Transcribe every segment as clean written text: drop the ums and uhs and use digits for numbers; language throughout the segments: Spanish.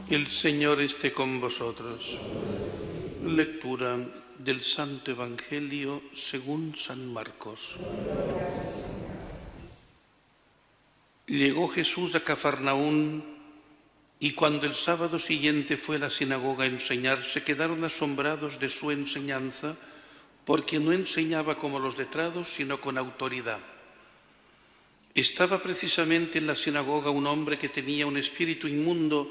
El Señor esté con vosotros. Lectura del Santo Evangelio según San Marcos. Llegó Jesús a Cafarnaún y cuando el sábado siguiente fue a la sinagoga a enseñar, se quedaron asombrados de su enseñanza, porque no enseñaba como los letrados, sino con autoridad. Estaba precisamente en la sinagoga un hombre que tenía un espíritu inmundo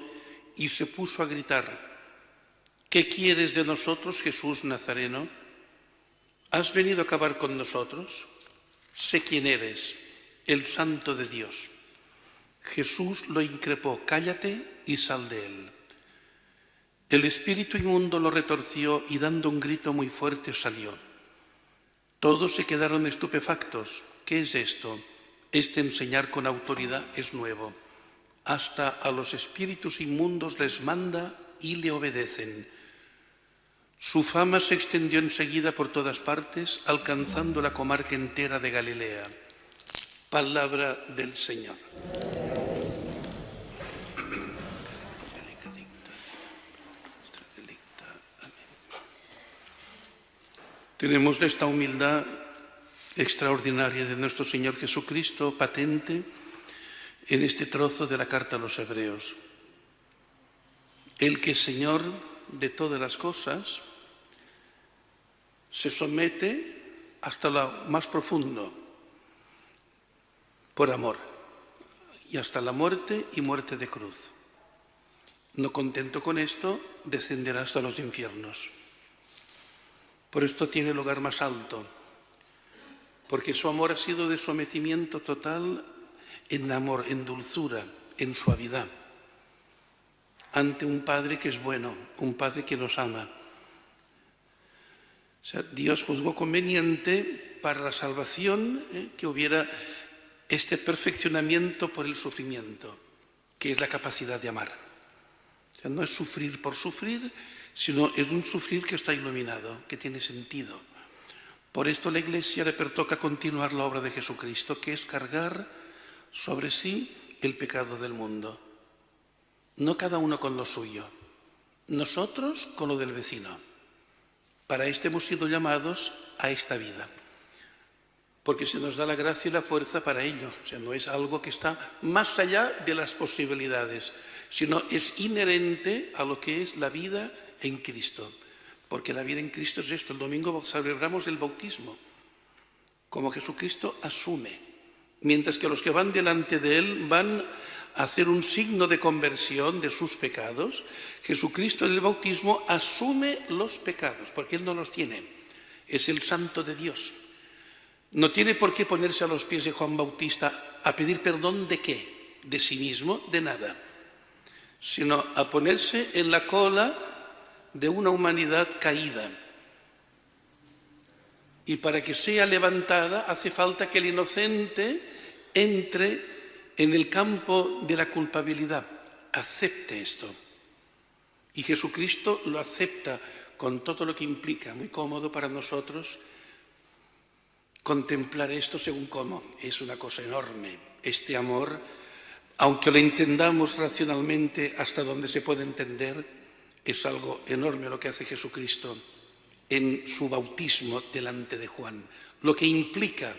y se puso a gritar: ¿qué quieres de nosotros, Jesús Nazareno? ¿Has venido a acabar con nosotros? Sé quién eres, el Santo de Dios. Jesús lo increpó: cállate y sal de él. El espíritu inmundo lo retorció y dando un grito muy fuerte salió. Todos se quedaron estupefactos. ¿Qué es esto? Este enseñar con autoridad es nuevo. Hasta a los espíritus inmundos les manda y le obedecen. Su fama se extendió enseguida por todas partes, alcanzando la comarca entera de Galilea. Palabra del Señor. Tenemos esta humildad extraordinaria de nuestro Señor Jesucristo patente en este trozo de la carta a los Hebreos. El que es Señor de todas las cosas se somete hasta lo más profundo por amor y hasta la muerte y muerte de cruz. No contento con esto, descenderá hasta los infiernos. Por esto tiene lugar más alto, porque su amor ha sido de sometimiento total en amor, en dulzura, en suavidad, ante un Padre que es bueno, un Padre que nos ama. O sea, Dios juzgó conveniente para la salvación que hubiera este perfeccionamiento por el sufrimiento, que es la capacidad de amar. O sea, no es sufrir por sufrir, sino es un sufrir que está iluminado, que tiene sentido. Por esto a la Iglesia le pertoca continuar la obra de Jesucristo, que es cargar sobre sí el pecado del mundo. No cada uno con lo suyo, nosotros con lo del vecino. Para esto hemos sido llamados a esta vida, porque se nos da la gracia y la fuerza para ello. O sea, no es algo que está más allá de las posibilidades, sino es inherente a lo que es la vida en Cristo. Porque la vida en Cristo es esto. El domingo celebramos el bautismo, como Jesucristo asume, mientras que los que van delante de Él van a hacer un signo de conversión de sus pecados. Jesucristo en el bautismo asume los pecados, porque Él no los tiene. Es el Santo de Dios. No tiene por qué ponerse a los pies de Juan Bautista a pedir perdón ¿de qué? De sí mismo, de nada, sino a ponerse en la cola de una humanidad caída. Y para que sea levantada hace falta que el inocente entre en el campo de la culpabilidad, acepte esto. Y Jesucristo lo acepta con todo lo que implica, muy cómodo para nosotros contemplar esto según cómo. Es una cosa enorme. Este amor, aunque lo entendamos racionalmente hasta donde se puede entender, es algo enorme lo que hace Jesucristo en su bautismo delante de Juan, lo que implica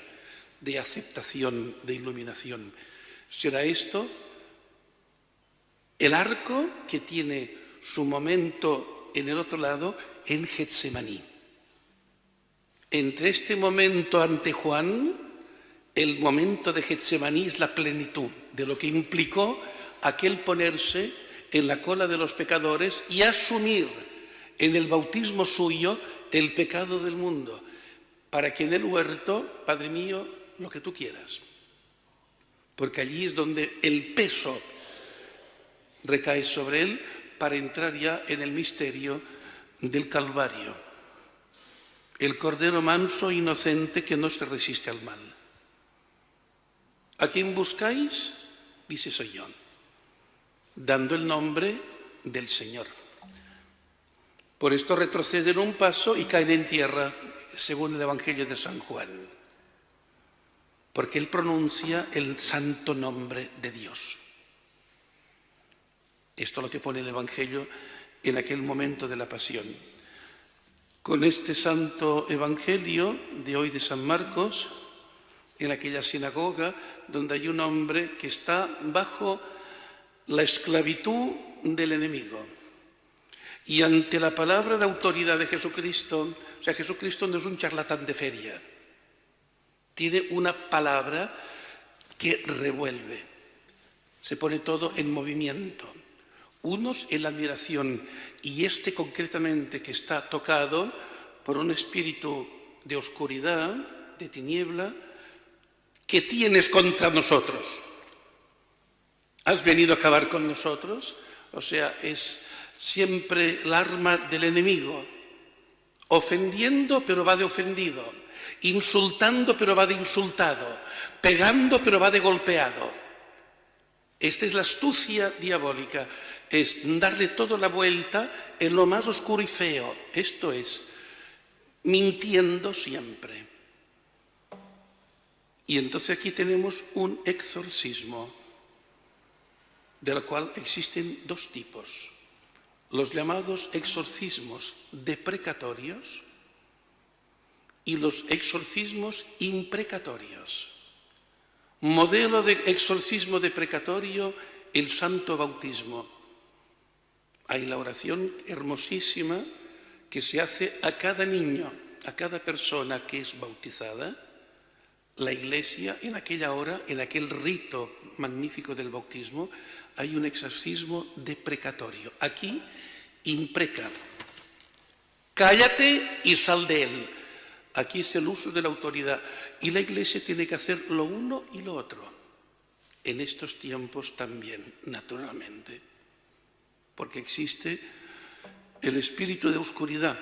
de aceptación, de iluminación. Será esto el arco que tiene su momento en el otro lado en Getsemaní. Entre este momento ante Juan, el momento de Getsemaní es la plenitud de lo que implicó aquel ponerse en la cola de los pecadores y asumir en el bautismo suyo el pecado del mundo, para que en el huerto, Padre mío, lo que tú quieras, porque allí es donde el peso recae sobre él para entrar ya en el misterio del Calvario. El Cordero manso e inocente que no se resiste al mal. ¿A quién buscáis? Dice soy yo, dando el nombre del Señor. Por esto retroceden un paso y caen en tierra, según el Evangelio de San Juan, porque él pronuncia el santo nombre de Dios. Esto es lo que pone el Evangelio en aquel momento de la pasión. Con este santo Evangelio de hoy de San Marcos, en aquella sinagoga donde hay un hombre que está bajo la esclavitud del enemigo. Y ante la palabra de autoridad de Jesucristo, o sea, Jesucristo no es un charlatán de feria, tiene una palabra que revuelve, se pone todo en movimiento. Unos en la admiración y este concretamente que está tocado por un espíritu de oscuridad, de tiniebla. ¿Qué tienes contra nosotros? ¿Has venido a acabar con nosotros? O sea, es siempre el arma del enemigo, ofendiendo pero va de ofendido, insultando pero va de insultado, pegando pero va de golpeado. Esta es la astucia diabólica, es darle toda la vuelta en lo más oscuro y feo. Esto es, mintiendo siempre. Y entonces aquí tenemos un exorcismo, del cual existen dos tipos. Los llamados exorcismos deprecatorios y los exorcismos imprecatorios. Modelo de exorcismo deprecatorio, el santo bautismo. Hay la oración hermosísima que se hace a cada niño, a cada persona que es bautizada. La Iglesia, en aquella hora, en aquel rito magnífico del bautismo, hay un exorcismo deprecatorio. Aquí, impreca. Cállate y sal de él. Aquí es el uso de la autoridad. Y la Iglesia tiene que hacer lo uno y lo otro. En estos tiempos también, naturalmente. Porque existe el espíritu de oscuridad.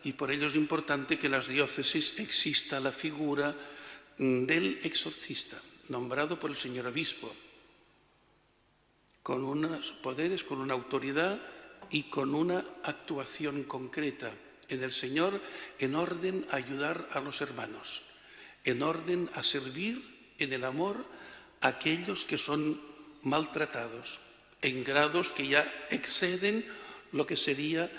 Y por ello es importante que en las diócesis exista la figura del exorcista, nombrado por el señor obispo, con unos poderes, con una autoridad y con una actuación concreta en el Señor, en orden a ayudar a los hermanos, en orden a servir en el amor a aquellos que son maltratados, en grados que ya exceden lo que serían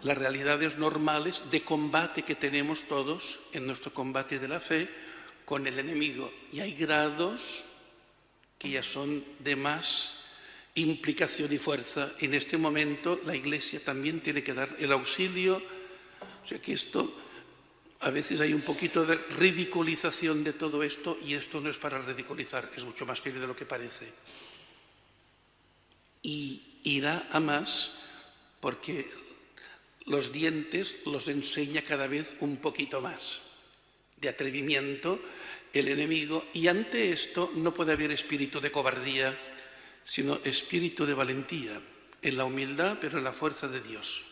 las realidades normales de combate que tenemos todos en nuestro combate de la fe con el enemigo. Y hay grados que ya son de más implicación y fuerza. En este momento la Iglesia también tiene que dar el auxilio. O sea que esto, a veces hay un poquito de ridiculización de todo esto, y esto no es para ridiculizar, es mucho más serio de lo que parece. Y irá a más porque los dientes los enseña cada vez un poquito más de atrevimiento el enemigo, y ante esto no puede haber espíritu de cobardía, sino espíritu de valentía, en la humildad pero en la fuerza de Dios.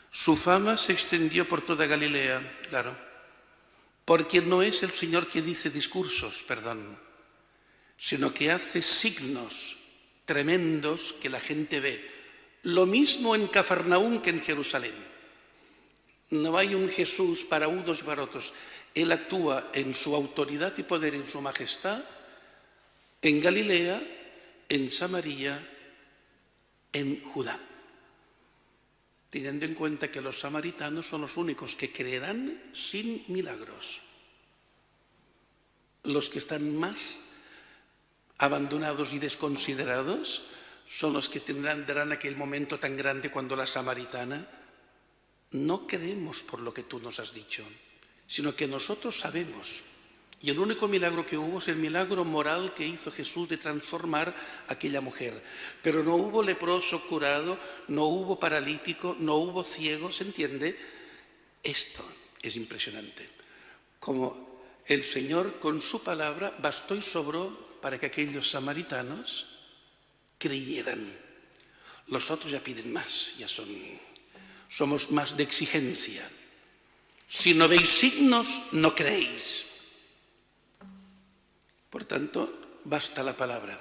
Su fama se extendió por toda Galilea, claro, porque no es el Señor que dice discursos, sino que hace signos tremendos que la gente ve. Lo mismo en Cafarnaúm que en Jerusalén. No hay un Jesús para unos y para otros. Él actúa en su autoridad y poder, en su majestad, en Galilea, en Samaria, en Judá. Teniendo en cuenta que los samaritanos son los únicos que creerán sin milagros. Los que están más abandonados y desconsiderados son los que darán aquel momento tan grande cuando la samaritana: no creemos por lo que tú nos has dicho, sino que nosotros sabemos. Y el único milagro que hubo es el milagro moral que hizo Jesús de transformar a aquella mujer. Pero no hubo leproso curado, no hubo paralítico, no hubo ciego, ¿se entiende? Esto es impresionante. Como el Señor con su palabra bastó y sobró para que aquellos samaritanos creyeran. Los otros ya piden más, somos más de exigencia. Si no veis signos, no creéis. Por tanto, basta la palabra.